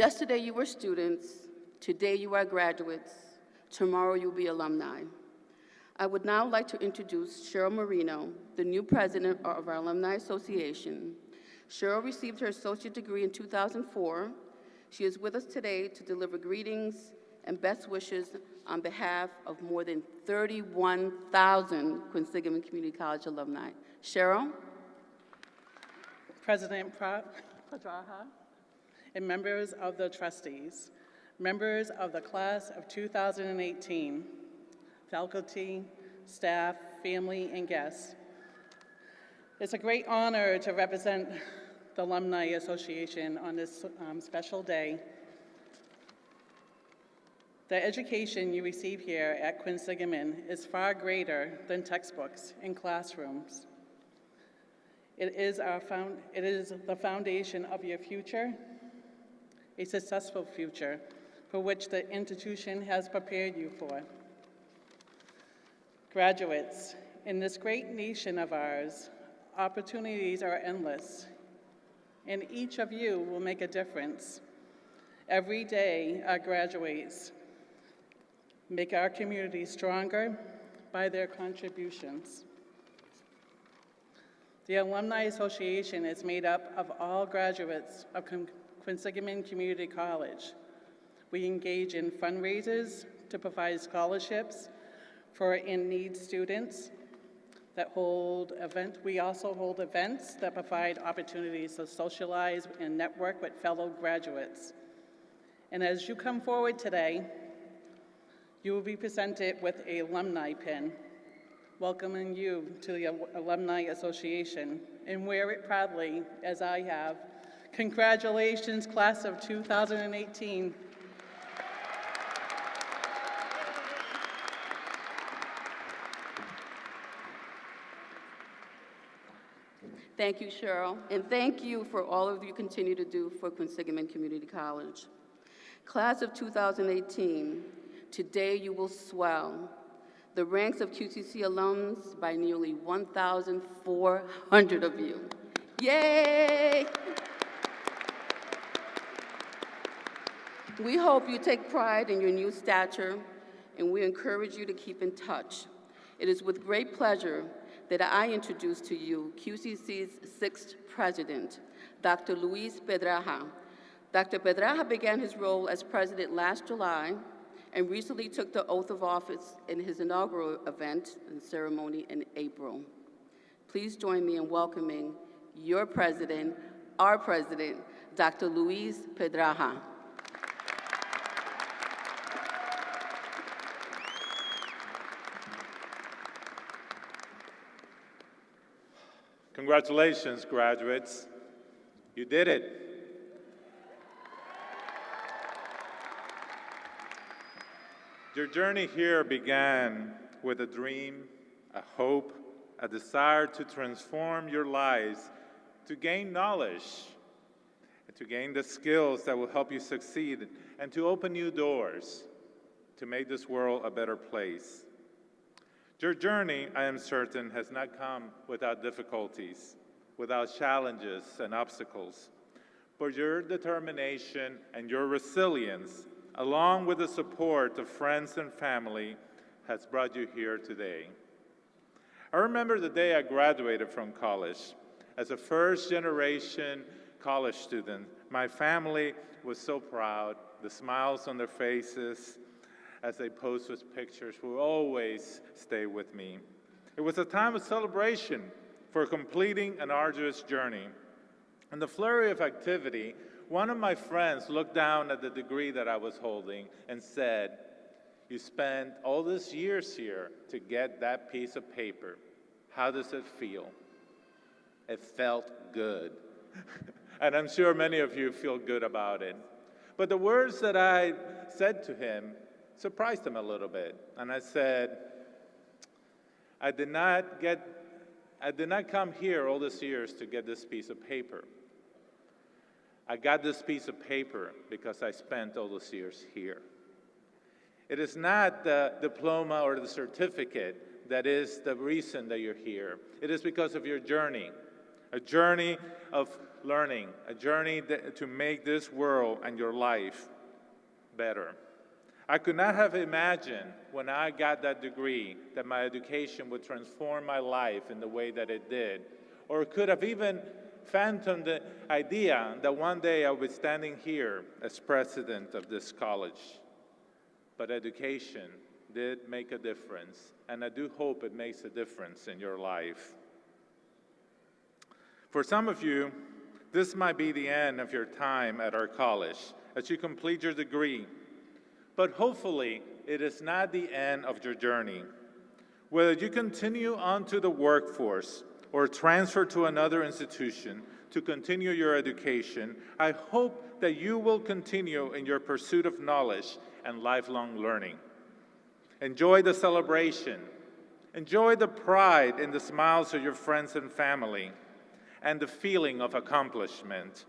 Yesterday you were students, today you are graduates, tomorrow you'll be alumni. I would now like to introduce Cheryl Marrino, the new president of our Alumni Association. Cheryl received her associate degree in 2004. She is with us today to deliver greetings and best wishes on behalf of more than 31,000 Quinsigamond Community College alumni. Cheryl? President Pedraja, and members of the trustees, members of the class of 2018, faculty, staff, family, and guests. It's a great honor to represent the Alumni Association on this special day. The education you receive here at Quinsigamond is far greater than textbooks and classrooms. It is the foundation of your future, a successful future for which the institution has prepared you for. Graduates, in this great nation of ours, opportunities are endless, and each of you will make a difference. Every day, our graduates make our community stronger by their contributions. The Alumni Association is made up of all graduates of Quinsigamond Community College. We engage in fundraisers to provide scholarships for in-need students that hold events. We also hold events that provide opportunities to socialize and network with fellow graduates. And as you come forward today, you will be presented with an alumni pin, welcoming you to the Alumni Association, and wear it proudly, as I have. Congratulations, class of 2018. Thank you, Cheryl, and thank you for all of you continue to do for Quinsigamond Community College. Class of 2018, today you will swell the ranks of QCC alums by nearly 1,400 of you. Yay! We hope you take pride in your new stature, and we encourage you to keep in touch. It is with great pleasure that I introduce to you QCC's 6th president, Dr. Luis Pedraja. Dr. Pedraja began his role as president last July and recently took the oath of office in his inaugural event and ceremony in April. Please join me in welcoming your president, our president, Dr. Luis Pedraja. Congratulations, graduates. You did it. Your journey here began with a dream, a hope, a desire to transform your lives, to gain knowledge, and to gain the skills that will help you succeed, and to open new doors, to make this world a better place. Your journey, I am certain, has not come without difficulties, without challenges and obstacles. But your determination and your resilience, along with the support of friends and family, has brought you here today. I remember the day I graduated from college. As a first-generation college student, my family was so proud. The smiles on their faces as they posed with pictures will always stay with me. It was a time of celebration for completing an arduous journey. In the flurry of activity, one of my friends looked down at the degree that I was holding and said, "You spent all these years here to get that piece of paper. How does it feel?" It felt good. And I'm sure many of you feel good about it. But the words that I said to him surprised him a little bit. And I said, I did not come here all these years to get this piece of paper. I got this piece of paper because I spent all those years here. It is not the diploma or the certificate that is the reason that you're here. It is because of your journey, a journey of learning, a journey to make this world and your life better. I could not have imagined when I got that degree that my education would transform my life in the way that it did, or could have even fathomed the idea that one day I would be standing here as president of this college. But education did make a difference, and I do hope it makes a difference in your life. For some of you, this might be the end of your time at our college as you complete your degree. But hopefully, it is not the end of your journey. Whether you continue on to the workforce or transfer to another institution to continue your education, I hope that you will continue in your pursuit of knowledge and lifelong learning. Enjoy the celebration. Enjoy the pride in the smiles of your friends and family and the feeling of accomplishment,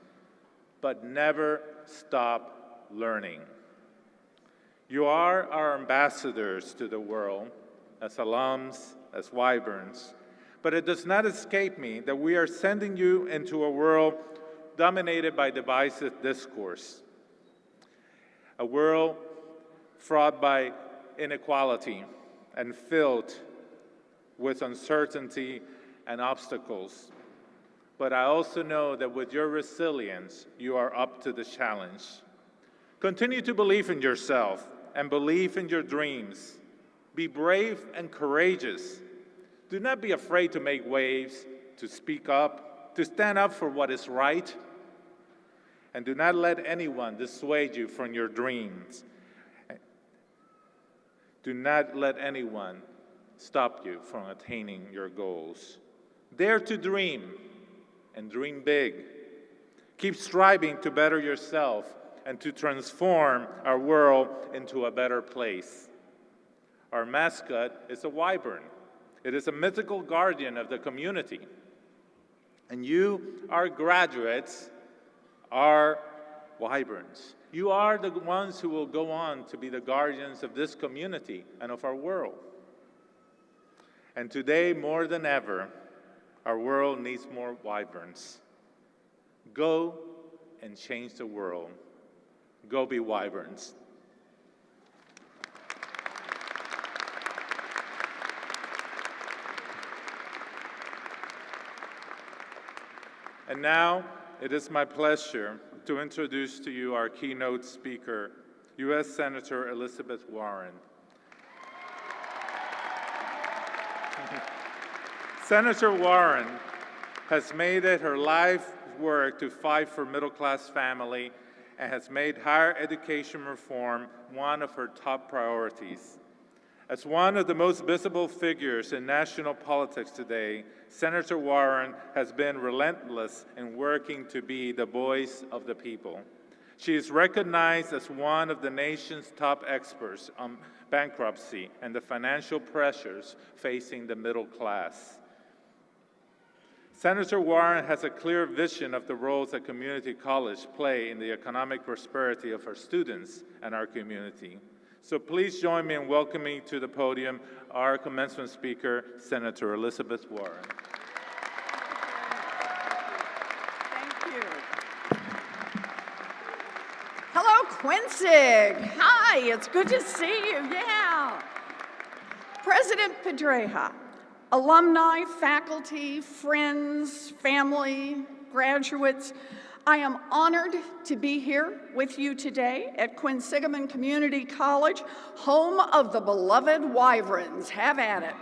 but never stop learning. You are our ambassadors to the world, as alums, as wyverns, but it does not escape me that we are sending you into a world dominated by divisive discourse, a world fraught by inequality and filled with uncertainty and obstacles. But I also know that with your resilience, you are up to the challenge. Continue to believe in yourself and believe in your dreams. Be brave and courageous. Do not be afraid to make waves, to speak up, to stand up for what is right. And do not let anyone dissuade you from your dreams. Do not let anyone stop you from attaining your goals. Dare to dream and dream big. Keep striving to better yourself and to transform our world into a better place. Our mascot is a wyvern. It is a mythical guardian of the community. And you, our graduates, are wyverns. You are the ones who will go on to be the guardians of this community and of our world. And today, more than ever, our world needs more wyverns. Go and change the world. Go be wyverns. And now, it is my pleasure to introduce to you our keynote speaker, U.S. Senator Elizabeth Warren. Senator Warren has made it her life's work to fight for middle-class family and has made higher education reform one of her top priorities. As one of the most visible figures in national politics today, Senator Warren has been relentless in working to be the voice of the people. She is recognized as one of the nation's top experts on bankruptcy and the financial pressures facing the middle class. Senator Warren has a clear vision of the roles that community colleges play in the economic prosperity of our students and our community. So please join me in welcoming to the podium our commencement speaker, Senator Elizabeth Warren. Thank you. Hello, Quinsig. Hi, it's good to see you. Yeah. President Pedraja, alumni, faculty, friends, family, graduates, I am honored to be here with you today at Quinsigamond Community College, home of the beloved wyverns. Have at it.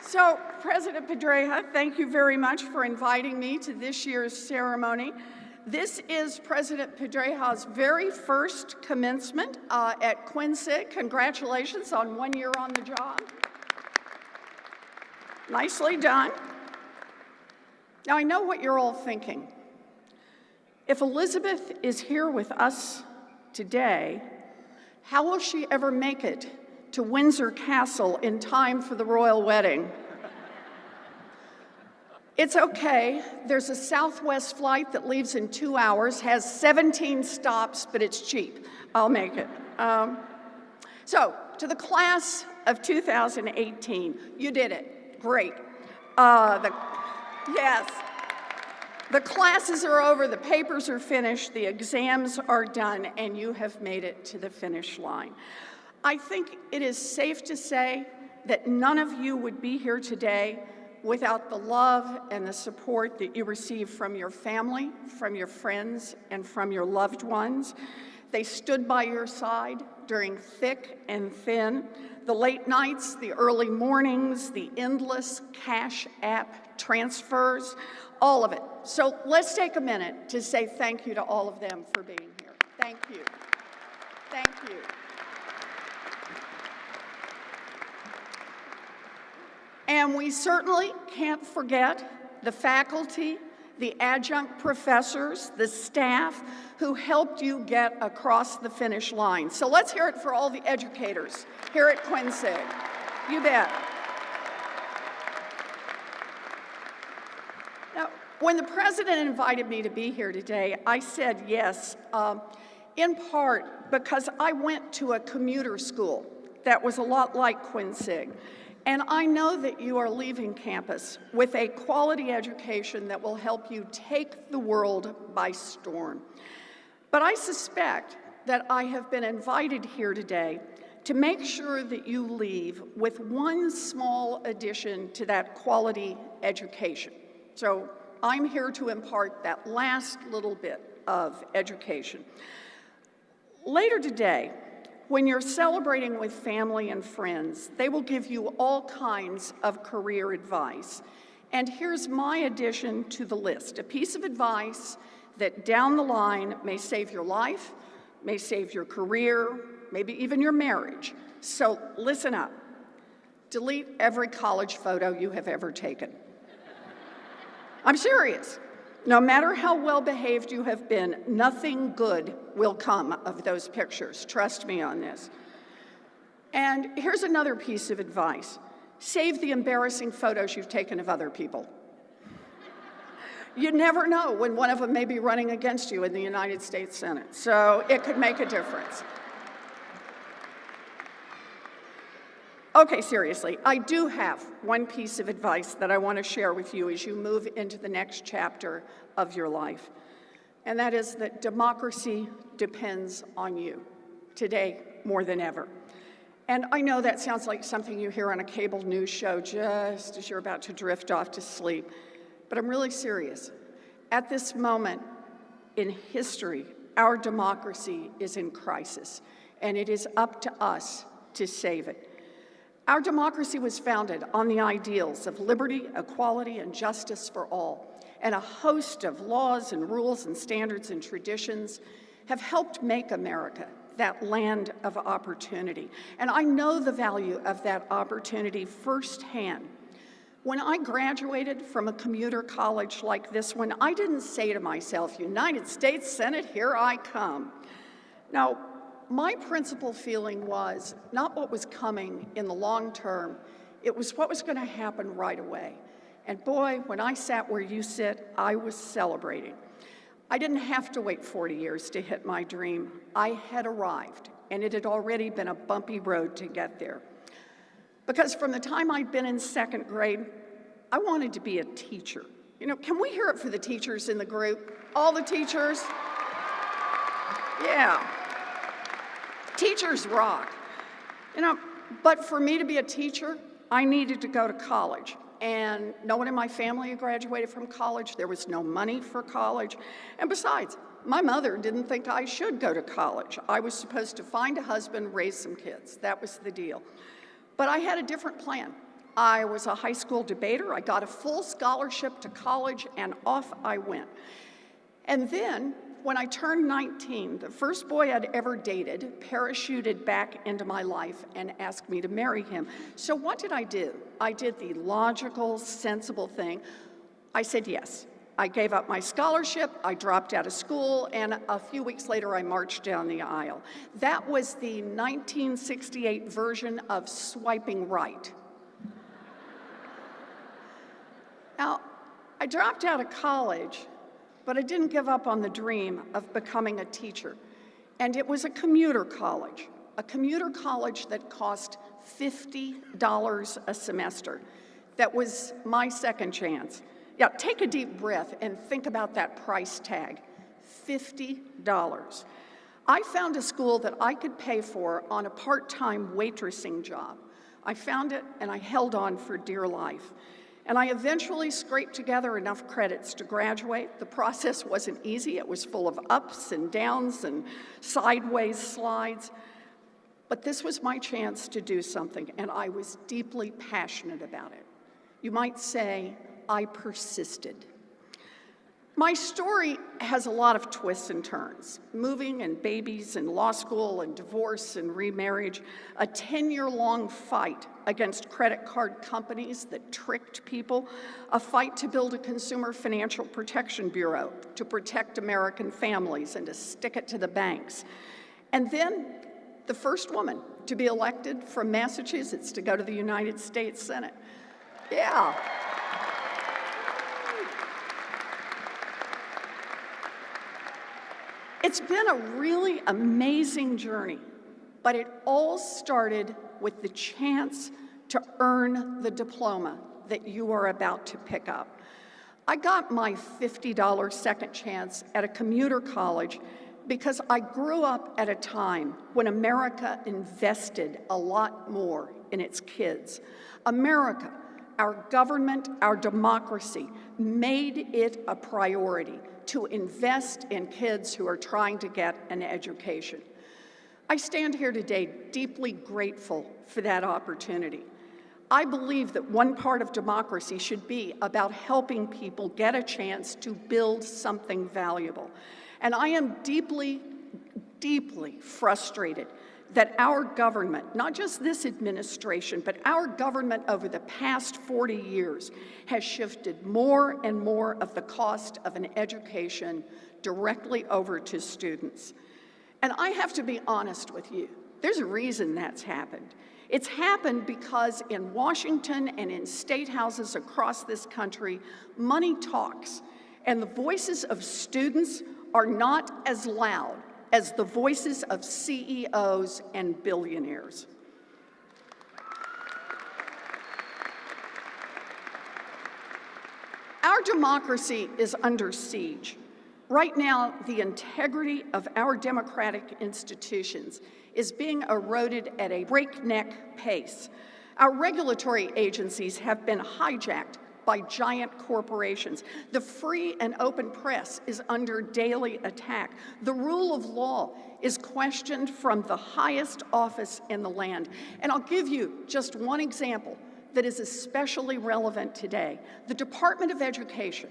So, President Pedraja, thank you very much for inviting me to this year's ceremony. This is President Pedraja's very first commencement at Quinsig. Congratulations on 1 year on the job. Nicely done. Now, I know what you're all thinking. If Elizabeth is here with us today, how will she ever make it to Windsor Castle in time for the royal wedding? It's okay. There's a Southwest flight that leaves in 2 hours, has 17 stops, but it's cheap. I'll make it. So, to the class of 2018, you did it. Great. Yes. The classes are over, the papers are finished, the exams are done, and you have made it to the finish line. I think it is safe to say that none of you would be here today without the love and the support that you receive from your family, from your friends, and from your loved ones. They stood by your side during thick and thin, the late nights, the early mornings, the endless Cash App transfers, all of it. So let's take a minute to say thank you to all of them for being here. Thank you. Thank you. And we certainly can't forget the faculty, the adjunct professors, the staff who helped you get across the finish line. So let's hear it for all the educators here at Quinsig. You bet. Now, when the president invited me to be here today, I said yes, in part because I went to a commuter school that was a lot like Quinsig. And I know that you are leaving campus with a quality education that will help you take the world by storm. But I suspect that I have been invited here today to make sure that you leave with one small addition to that quality education. So I'm here to impart that last little bit of education. Later today, when you're celebrating with family and friends, they will give you all kinds of career advice. And here's my addition to the list, a piece of advice that down the line may save your life, may save your career, maybe even your marriage. So listen up. Delete every college photo you have ever taken. I'm serious. No matter how well behaved you have been, nothing good will come of those pictures. Trust me on this. And here's another piece of advice. Save the embarrassing photos you've taken of other people. You never know when one of them may be running against you in the United States Senate, so it could make a difference. Okay, seriously, I do have one piece of advice that I want to share with you as you move into the next chapter of your life, and that is that democracy depends on you, today more than ever. And I know that sounds like something you hear on a cable news show just as you're about to drift off to sleep, but I'm really serious. At this moment in history, our democracy is in crisis, and it is up to us to save it. Our democracy was founded on the ideals of liberty, equality, and justice for all, and a host of laws and rules and standards and traditions have helped make America that land of opportunity. And I know the value of that opportunity firsthand. When I graduated from a commuter college like this one, I didn't say to myself, United States Senate, here I come. Now, my principal feeling was not what was coming in the long term, it was what was going to happen right away. And boy, when I sat where you sit, I was celebrating. I didn't have to wait 40 years to hit my dream. I had arrived, and it had already been a bumpy road to get there. Because from the time I'd been in second grade, I wanted to be a teacher. You know, can we hear it for the teachers in the group? All the teachers? Yeah. Teachers rock. You know, but for me to be a teacher, I needed to go to college. And no one in my family had graduated from college. There was no money for college. And besides, my mother didn't think I should go to college. I was supposed to find a husband, raise some kids. That was the deal. But I had a different plan. I was a high school debater. I got a full scholarship to college, and off I went. And then, when I turned 19, the first boy I'd ever dated parachuted back into my life and asked me to marry him. So what did I do? I did the logical, sensible thing. I said yes. I gave up my scholarship, I dropped out of school, and a few weeks later I marched down the aisle. That was the 1968 version of swiping right. Now, I dropped out of college, but I didn't give up on the dream of becoming a teacher. And it was a commuter college that cost $50 a semester. that was my second chance. Yeah, take a deep breath and think about that price tag, $50. I found a school that I could pay for on a part-time waitressing job. I found it and I held on for dear life. And I eventually scraped together enough credits to graduate. The process wasn't easy. It was full of ups and downs and sideways slides. But this was my chance to do something, and I was deeply passionate about it. You might say I persisted. My story has a lot of twists and turns. Moving and babies and law school and divorce and remarriage, a 10-year-long fight against credit card companies that tricked people, a fight to build a Consumer Financial Protection Bureau to protect American families and to stick it to the banks. And then the first woman to be elected from Massachusetts to go to the United States Senate. Yeah. It's been a really amazing journey, but it all started with the chance to earn the diploma that you are about to pick up. I got my $50 second chance at a commuter college because I grew up at a time when America invested a lot more in its kids. America, our government, our democracy, made it a priority to invest in kids who are trying to get an education. I stand here today deeply grateful for that opportunity. I believe that one part of democracy should be about helping people get a chance to build something valuable. And I am deeply, deeply frustrated that our government, not just this administration, but our government over the past 40 years has shifted more and more of the cost of an education directly over to students. And I have to be honest with you, there's a reason that's happened. It's happened because in Washington and in state houses across this country, money talks, and the voices of students are not as loud as the voices of CEOs and billionaires. Our democracy is under siege. Right now, the integrity of our democratic institutions is being eroded at a breakneck pace. Our regulatory agencies have been hijacked by giant corporations. The free and open press is under daily attack. The rule of law is questioned from the highest office in the land. And I'll give you just one example that is especially relevant today. The Department of Education,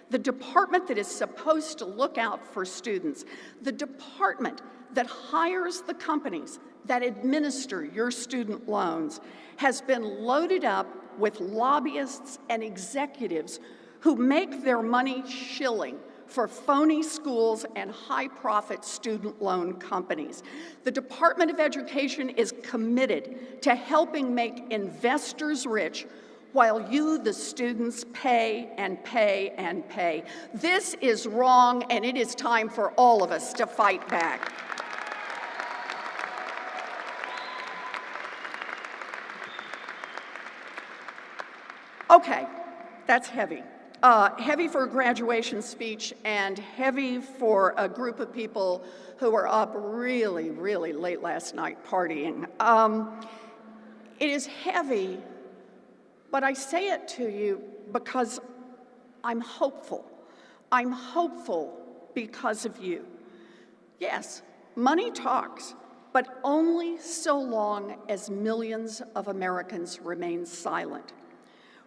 the department that is supposed to look out for students, the department that hires the companies that administer your student loans, has been loaded up with lobbyists and executives who make their money shilling for phony schools and high-profit student loan companies. The Department of Education is committed to helping make investors rich while you, the students, pay and pay and pay. This is wrong, and it is time for all of us to fight back. Okay, that's heavy. Heavy for a graduation speech and heavy for a group of people who were up really, really late last night partying. It is heavy, but I say it to you because I'm hopeful. I'm hopeful because of you. Yes, money talks, but only so long as millions of Americans remain silent.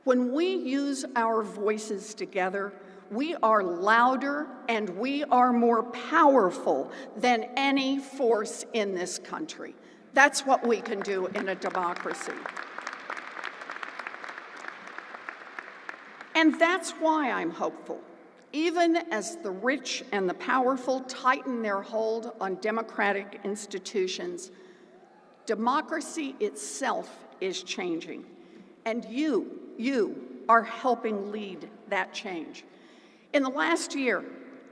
When we use our voices together, we are louder and we are more powerful than any force in this country. That's what we can do in a democracy. And that's why I'm hopeful. Even as the rich and the powerful tighten their hold on democratic institutions, democracy itself is changing. And you are helping lead that change. In the last year,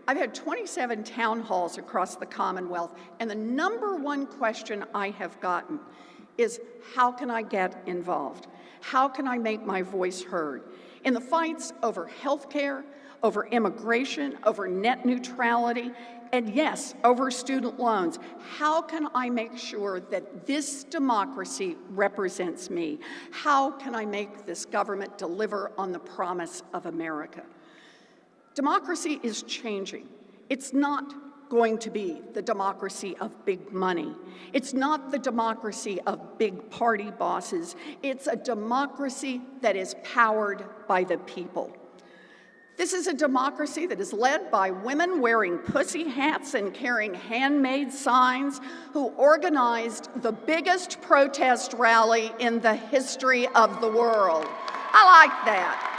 I've had 27 town halls across the Commonwealth, and the number one question I have gotten is how can I get involved? How can I make my voice heard? In the fights over healthcare, over immigration, over net neutrality, and yes, over student loans, how can I make sure that this democracy represents me? How can I make this government deliver on the promise of America? Democracy is changing. It's not going to be the democracy of big money. It's not the democracy of big party bosses. It's a democracy that is powered by the people. This is a democracy that is led by women wearing pussy hats and carrying handmade signs who organized the biggest protest rally in the history of the world. I like that.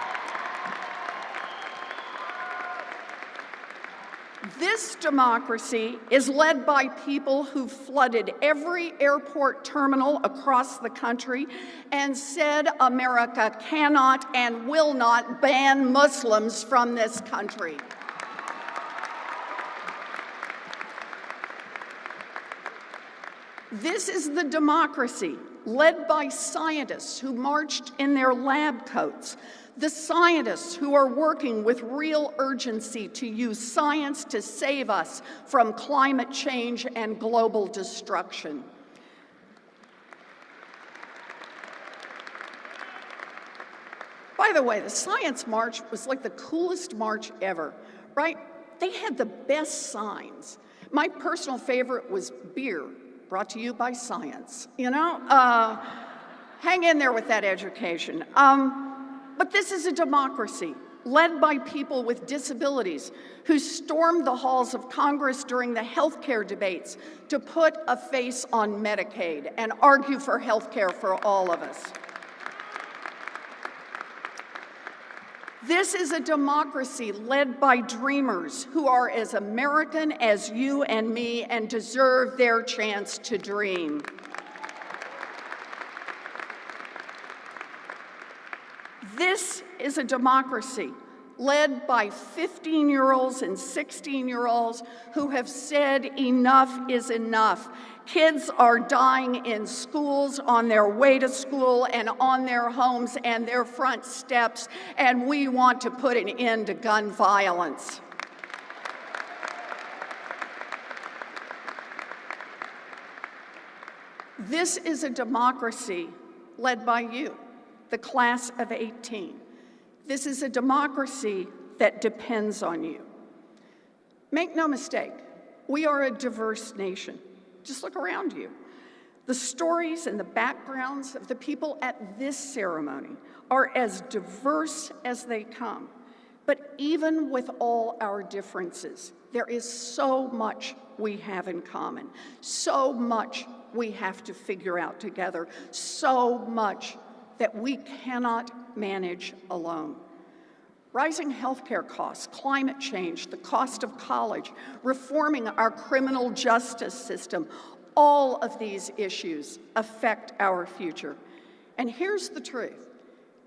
This democracy is led by people who flooded every airport terminal across the country and said America cannot and will not ban Muslims from this country. This is the democracy led by scientists who marched in their lab coats, the scientists who are working with real urgency to use science to save us from climate change and global destruction. By the way, the Science March was like the coolest march ever, right? They had the best signs. My personal favorite was beer, brought to you by science, you know? Hang in there with that education. But this is a democracy led by people with disabilities who stormed the halls of Congress during the healthcare debates to put a face on Medicaid and argue for healthcare for all of us. This is a democracy led by dreamers who are as American as you and me and deserve their chance to dream. This is a democracy led by 15-year-olds and 16-year-olds who have said enough is enough. Kids are dying in schools, on their way to school, and on their homes and their front steps, and we want to put an end to gun violence. This is a democracy led by you, the class of 18. This is a democracy that depends on you. Make no mistake, we are a diverse nation. Just look around you. The stories and the backgrounds of the people at this ceremony are as diverse as they come. But even with all our differences, there is so much we have in common, so much we have to figure out together, so much that we cannot manage alone. Rising healthcare costs, climate change, the cost of college, reforming our criminal justice system, all of these issues affect our future. And here's the truth.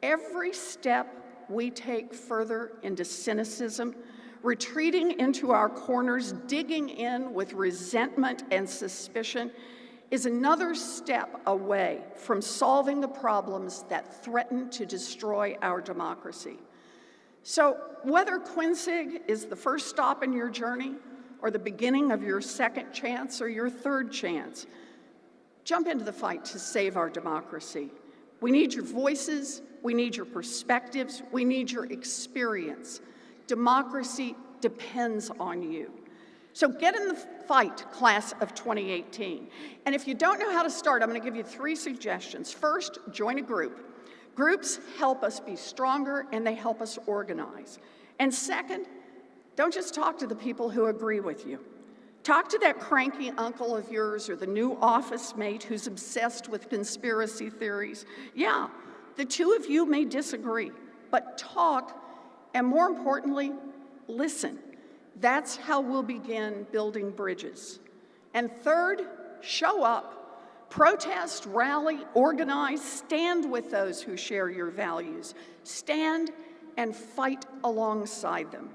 Every step we take further into cynicism, retreating into our corners, digging in with resentment and suspicion, is another step away from solving the problems that threaten to destroy our democracy. So whether Quinsig is the first stop in your journey or the beginning of your second chance or your third chance, jump into the fight to save our democracy. We need your voices, we need your perspectives, we need your experience. Democracy depends on you. So get in the fight, class of 2018. And if you don't know how to start, I'm going to give you 3 suggestions. First, join a group. Groups help us be stronger and they help us organize. And second, don't just talk to the people who agree with you. Talk to that cranky uncle of yours or the new office mate who's obsessed with conspiracy theories. Yeah, the two of you may disagree, but talk, and more importantly, listen. That's how we'll begin building bridges. And third, show up. Protest, rally, organize, stand with those who share your values. Stand and fight alongside them.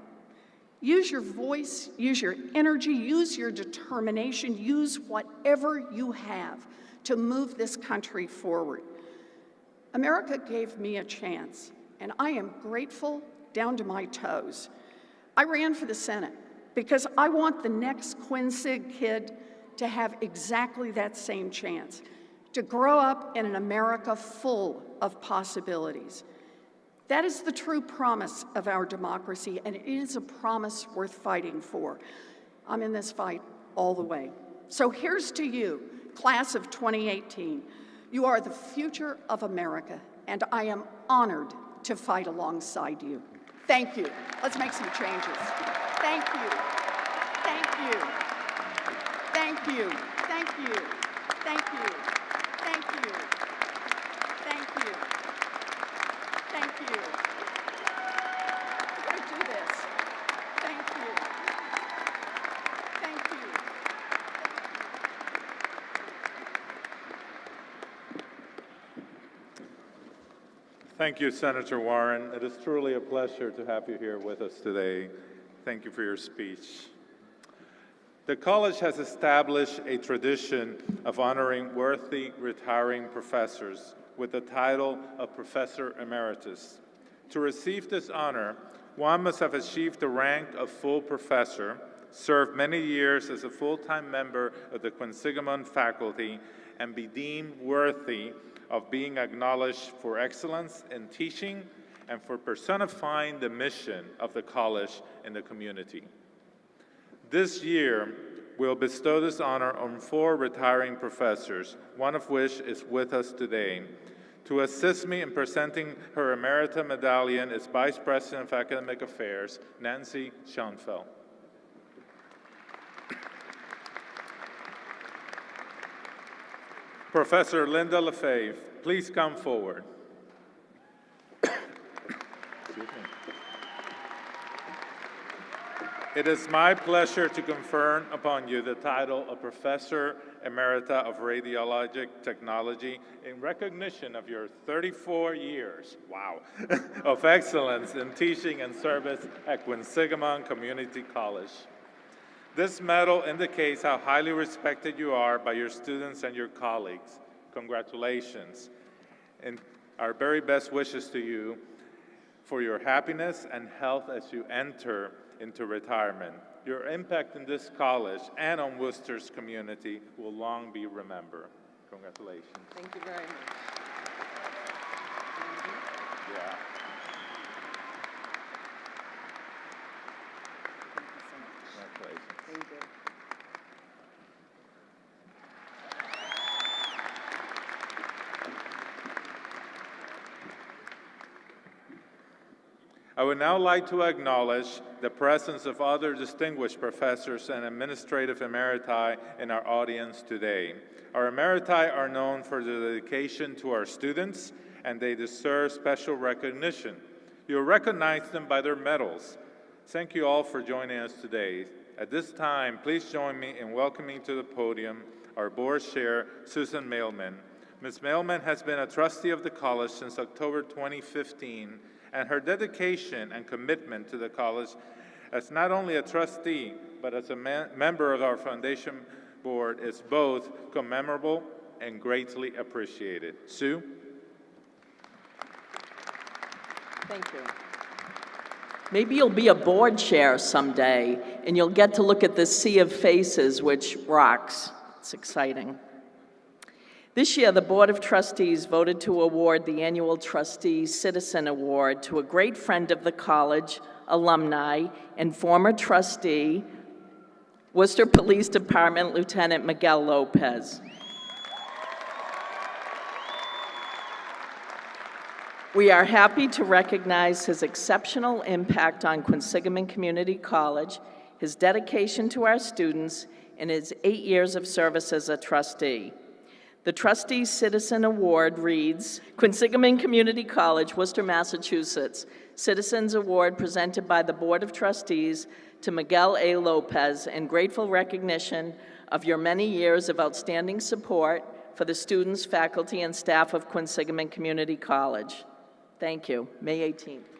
Use your voice, use your energy, use your determination, use whatever you have to move this country forward. America gave me a chance, and I am grateful down to my toes. I ran for the Senate because I want the next Quinsig kid to have exactly that same chance, to grow up in an America full of possibilities. That is the true promise of our democracy, and it is a promise worth fighting for. I'm in this fight all the way. So here's to you, class of 2018. You are the future of America, and I am honored to fight alongside you. Thank you. Let's make some changes. Thank you. Thank you. Thank you. Thank you. Thank you. Thank you. Thank you. Thank you. We're going to do this. Thank you. Thank you. Thank you, Senator Warren. It is truly a pleasure to have you here with us today. Thank you for your speech. The college has established a tradition of honoring worthy retiring professors with the title of Professor Emeritus. To receive this honor, one must have achieved the rank of full professor, served many years as a full-time member of the Quinsigamond faculty, and be deemed worthy of being acknowledged for excellence in teaching and for personifying the mission of the college in the community. This year, we'll bestow this honor on 4 retiring professors, one of which is with us today. To assist me in presenting her Emerita medallion is Vice President of Academic Affairs, Nancy Schoenfeld. Professor Linda Lefebvre, please come forward. It is my pleasure to confer upon you the title of Professor Emerita of Radiologic Technology in recognition of your 34 years, wow, of excellence in teaching and service at Quinsigamond Community College. This medal indicates how highly respected you are by your students and your colleagues. Congratulations, and our very best wishes to you for your happiness and health as you enter into retirement. Your impact in this college and on Worcester's community will long be remembered. Congratulations. Thank you very much. Yeah. Congratulations. Thank you. I would now like to acknowledge the presence of other distinguished professors and administrative emeriti in our audience today. Our emeriti are known for their dedication to our students, and they deserve special recognition. You'll recognize them by their medals. Thank you all for joining us today. At this time, please join me in welcoming to the podium our board chair, Susan Mailman. Ms. Mailman has been a trustee of the college since October 2015, and her dedication and commitment to the college as not only a trustee, but as a member of our foundation board is both commemorable and greatly appreciated. Sue? Thank you. Maybe you'll be a board chair someday, and you'll get to look at this sea of faces, which rocks. It's exciting. This year, the Board of Trustees voted to award the annual Trustees Citizen Award to a great friend of the college, alumni, and former trustee, Worcester Police Department Lieutenant Miguel Lopez. We are happy to recognize his exceptional impact on Quinsigamond Community College, his dedication to our students, and his 8 years of service as a trustee. The Trustees Citizen Award reads, Quinsigamond Community College, Worcester, Massachusetts, Citizens Award presented by the Board of Trustees to Miguel A. Lopez in grateful recognition of your many years of outstanding support for the students, faculty, and staff of Quinsigamond Community College. Thank you. May 18th.